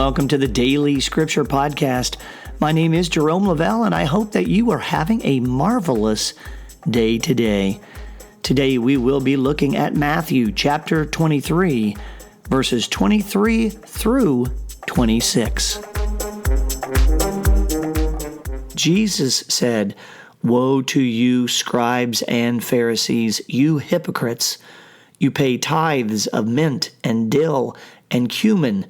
welcome to the Daily Scripture Podcast. My name is Jerome Lavelle, and I hope that you are having a marvelous day today. Today we will be looking at Matthew chapter 23, verses 23 through 26. Jesus said, "Woe to you, scribes and Pharisees, you hypocrites! You pay tithes of mint and dill and cumin,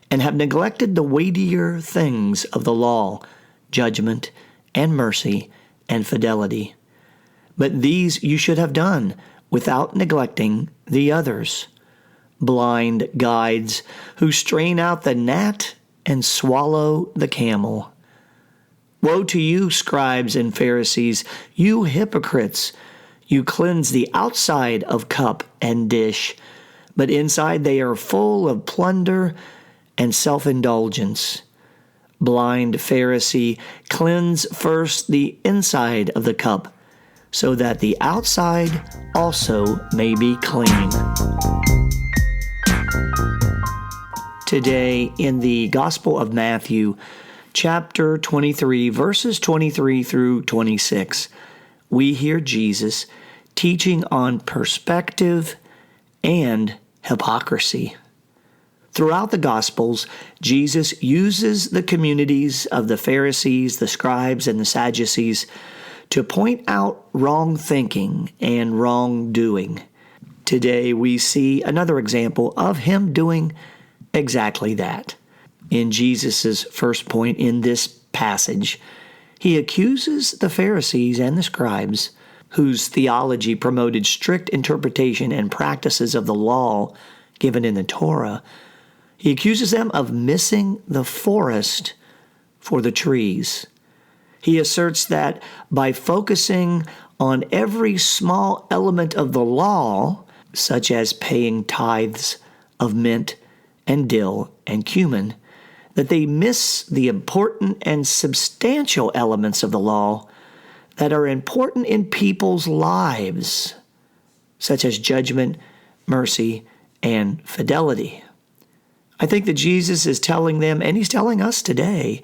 and have neglected the weightier things of the law, judgment and mercy and fidelity. But these you should have done without neglecting the others. Blind guides who strain out the gnat and swallow the camel. Woe to you, scribes and Pharisees, you hypocrites! You cleanse the outside of cup and dish, but inside they are full of plunder and self-indulgence. Blind Pharisee, cleanse first the inside of the cup, so that the outside also may be clean." Today, in the Gospel of Matthew, chapter 23, verses 23 through 26, we hear Jesus teaching on perspective and hypocrisy. Throughout the Gospels, Jesus uses the communities of the Pharisees, the scribes, and the Sadducees to point out wrong thinking and wrongdoing. Today, we see another example of him doing exactly that. In Jesus' first point in this passage, he accuses the Pharisees and the scribes, whose theology promoted strict interpretation and practices of the law given in the Torah. He accuses them of missing the forest for the trees. He asserts that by focusing on every small element of the law, such as paying tithes of mint and dill and cumin, that they miss the important and substantial elements of the law that are important in people's lives, such as judgment, mercy, and fidelity. I think that Jesus is telling them, and he's telling us today,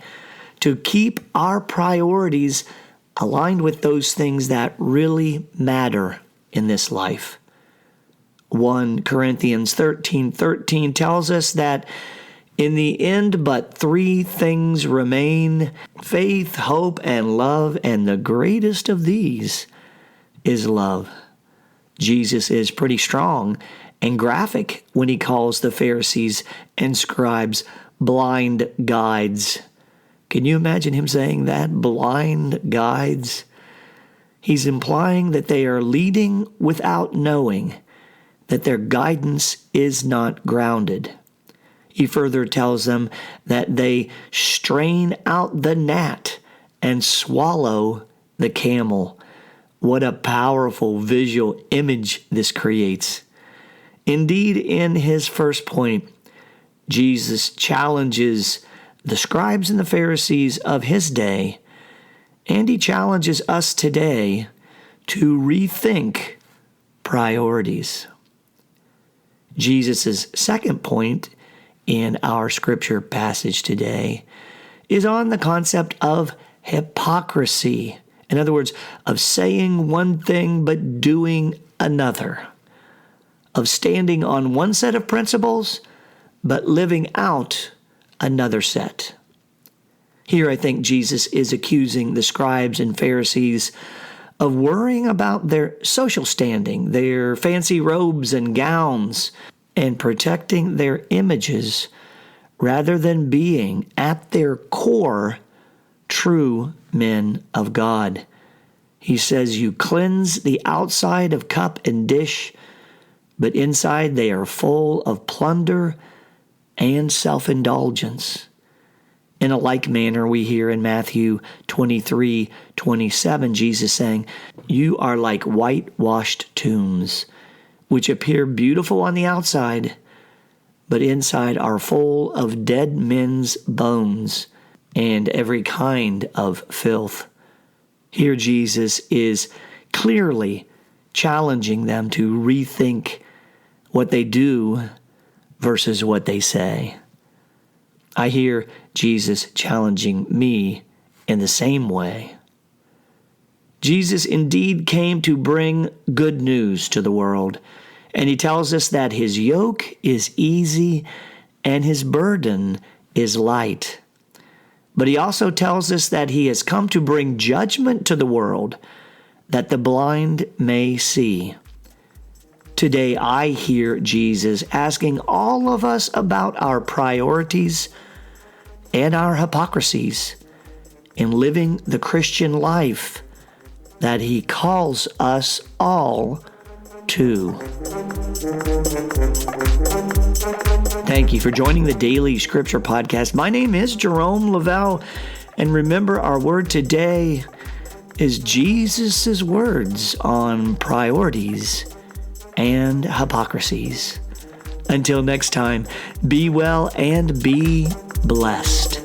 to keep our priorities aligned with those things that really matter in this life. 1 Corinthians 13:13 tells us that in the end, but three things remain: faith, hope, and love, and the greatest of these is love. Jesus is pretty strong and graphic when he calls the Pharisees and scribes blind guides. Can you imagine him saying that? Blind guides? He's implying that they are leading without knowing, that their guidance is not grounded. He further tells them that they strain out the gnat and swallow the camel. What a powerful visual image this creates. Indeed, in his first point, Jesus challenges the scribes and the Pharisees of his day, and he challenges us today to rethink priorities. Jesus' second point in our scripture passage today is on the concept of hypocrisy. In other words, of saying one thing but doing another. Of standing on one set of principles but living out another set. Here I think Jesus is accusing the scribes and Pharisees of worrying about their social standing, their fancy robes and gowns, and protecting their images rather than being, at their core, true men of God. He says, "You cleanse the outside of cup and dish, but inside they are full of plunder and self-indulgence." In a like manner, we hear in Matthew 23:27, Jesus saying, "You are like whitewashed tombs, which appear beautiful on the outside, but inside are full of dead men's bones and every kind of filth." Here Jesus is clearly challenging them to rethink what they do versus what they say. I hear Jesus challenging me in the same way. Jesus indeed came to bring good news to the world, and he tells us that his yoke is easy and his burden is light. But he also tells us that he has come to bring judgment to the world, that the blind may see. Today I hear Jesus asking all of us about our priorities and our hypocrisies in living the Christian life that he calls us all to. Thank you for joining the Daily Scripture Podcast. My name is Jerome Lavelle, and remember, our word today is Jesus' words on priorities and hypocrisies. Until next time, be well and be blessed.